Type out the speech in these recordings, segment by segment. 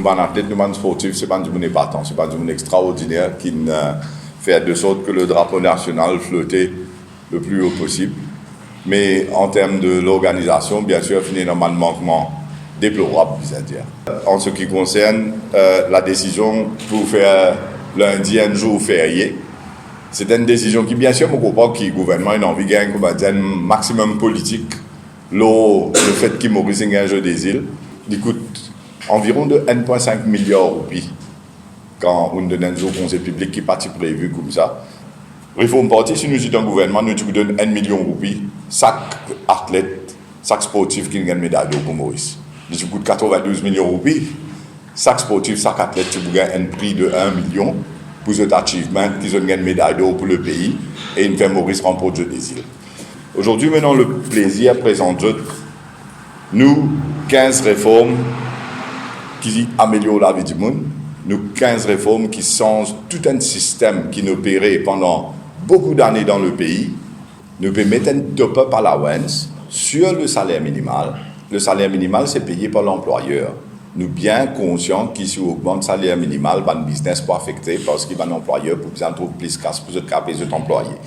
nous sommes athlètes, nous sommes sportifs, ce n'est pas du monde épatant, ce n'est pas du monde extraordinaire qui fait de sorte que le drapeau national flottait le plus haut possible. Mais en termes de l'organisation, bien sûr, il y a un manquement déplorable, c'est-à-dire. En ce qui concerne la décision pour faire lundi un jour férié, c'est une décision qui, bien sûr, je comprends que le gouvernement a envie de gagner un maximum politique. Le fait qu'il Maurice ait un jeu des îles, il coûte environ de 1,5 milliard de roupies quand on donne un conseil public qui est parti prévu comme ça. Réforme partie, si nous sommes un gouvernement, nous donnons 1 million de roupies, chaque athlète, chaque sportif qui gagne une médaille d'or pour Maurice. Il coûte 92 millions de roupies. Chaque sportif, chaque athlète qui gagne un prix de 1 million pour cet achievement, qui ont gagné une médaille d'or pour le pays et une fait Maurice remporte le jeu des îles. Aujourd'hui, maintenant, le plaisir présente nous 15 réformes qui améliorent la vie du monde, nous 15 réformes qui changent tout un système qui nous opérait pendant beaucoup d'années dans le pays. Nous pouvons mettre un top-up allowance sur le salaire minimal. Le salaire minimal, c'est payé par l'employeur. Nous sommes bien conscients que si on augmente le salaire minimal, le business peut affecter parce qu'il y a un employeur pour besoin de trouver plus de casse pour les employés.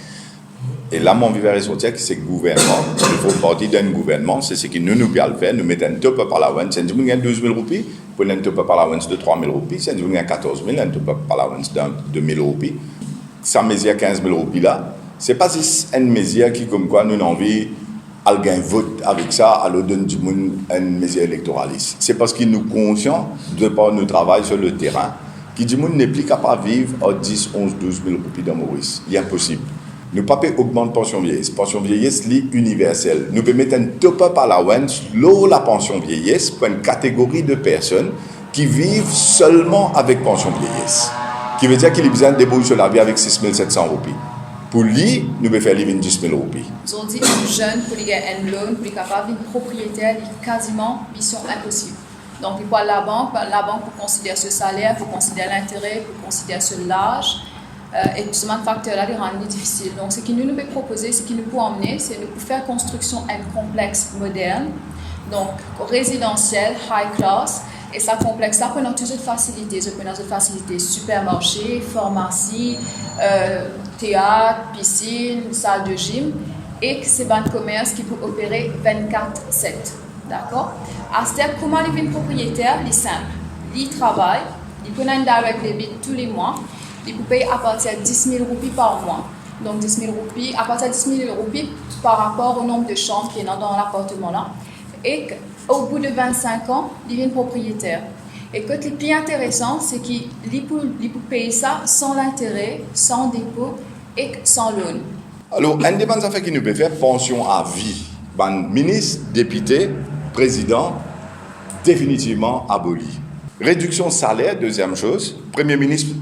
Et là, mon vivre ressortir que c'est le gouvernement, il faut partir d'un gouvernement, c'est ce que nous pouvons faire. Nous mettons un top-up allowance. Si nous avons 12 000 roupies, pour un top-up allowance de 3 000 roupies. Si nous avons 14 000, un top-up allowance de 2 000 roupies. Ça mesure 15 000 roupies là. Ce n'est pas une mesure qui, comme quoi, nous avons envie de vote avec ça, alors donne du monde une mesure électoraliste. C'est parce que nous sommes conscients de par notre travail sur le terrain, que du monde n'est plus capable de vivre à 10, 11, 12 000 roupies dans Maurice. Il est impossible. Nous ne pouvons pas augmenter la pension vieillesse. La pension vieillesse est universelle. Nous pouvons mettre un top-up allowance, la pension vieillesse, pour une catégorie de personnes qui vivent seulement avec pension vieillesse. Qui veut dire qu'il a besoin de débrouiller sur la vie avec 6 700 roupies. Pour lui, nous pouvons faire vivre 10 000 roupies. Aujourd'hui, les jeunes, pour les gagner un loan, pour les capables d'être propriétaires, quasiment mission impossible. Donc, il faut la banque pour considérer ce salaire, pour considérer l'intérêt, pour considérer ce l'âge. Et tout ce facteur-là les rend difficile. Donc, ce qui nous pouvons proposer, ce qui nous peut emmener, c'est de faire construction un complexe moderne, donc résidentiel, high class, et ça complexe là, on a toutes les facilités. On a des facilités supermarché, pharmacie, théâtre, piscine, salle de gym, et que c'est un commerce qui peut opérer 24/7. D'accord? À ce stade, comment les vignes propriétaires, les simples, ils travaillent, ils prennent un direct debit tous les mois. Ils peuvent payer à partir de 10 000 roupies par mois. Donc 10 000 roupies, à partir de 10 000 roupies par rapport au nombre de chambres qui est dans l'appartement-là. Et au bout de 25 ans, ils deviennent propriétaires. Et ce qui est plus intéressant, c'est qu'ils peuvent payer ça sans l'intérêt, sans dépôt et sans loan. Alors, un des affaires qui nous peut faire, pension à vie. Ministre, député, président, définitivement aboli. Réduction de salaire, deuxième chose. Premier ministre,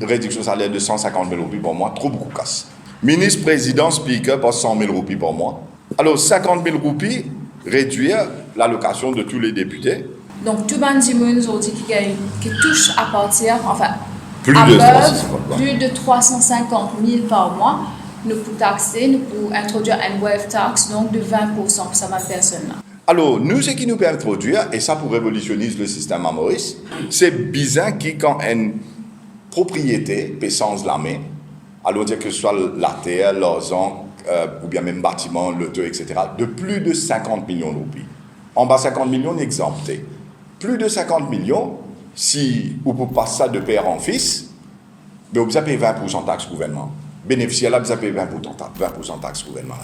réduction de salaire de 150 000 roupies par mois, trop beaucoup casse. Ministre, président, speaker, par 100 000 roupies par mois. Alors, 50 000 roupies, réduire l'allocation de tous les députés. Donc, tout le monde aujourd'hui qui touche à partir, enfin, plus de 350 000 par mois, nous pouvons taxer, nous pouvons introduire une wave tax, donc de 20% pour cette personne-là. Alors, nous, ce qui nous peut introduire, et ça pour révolutionner le système à Maurice, c'est bizarre qui, quand une propriété peut sans la main, alors dire que ce soit la terre, l'argent, ou bien même bâtiment, l'auto, etc., de plus de 50 millions de roupies. En bas 50 millions, on est exempté. Plus de 50 millions, si vous pouvez passer ça de père en fils, ben vous avez 20% de taxe gouvernement. Bénéficiaire là, vous avez 20% de taxe gouvernement.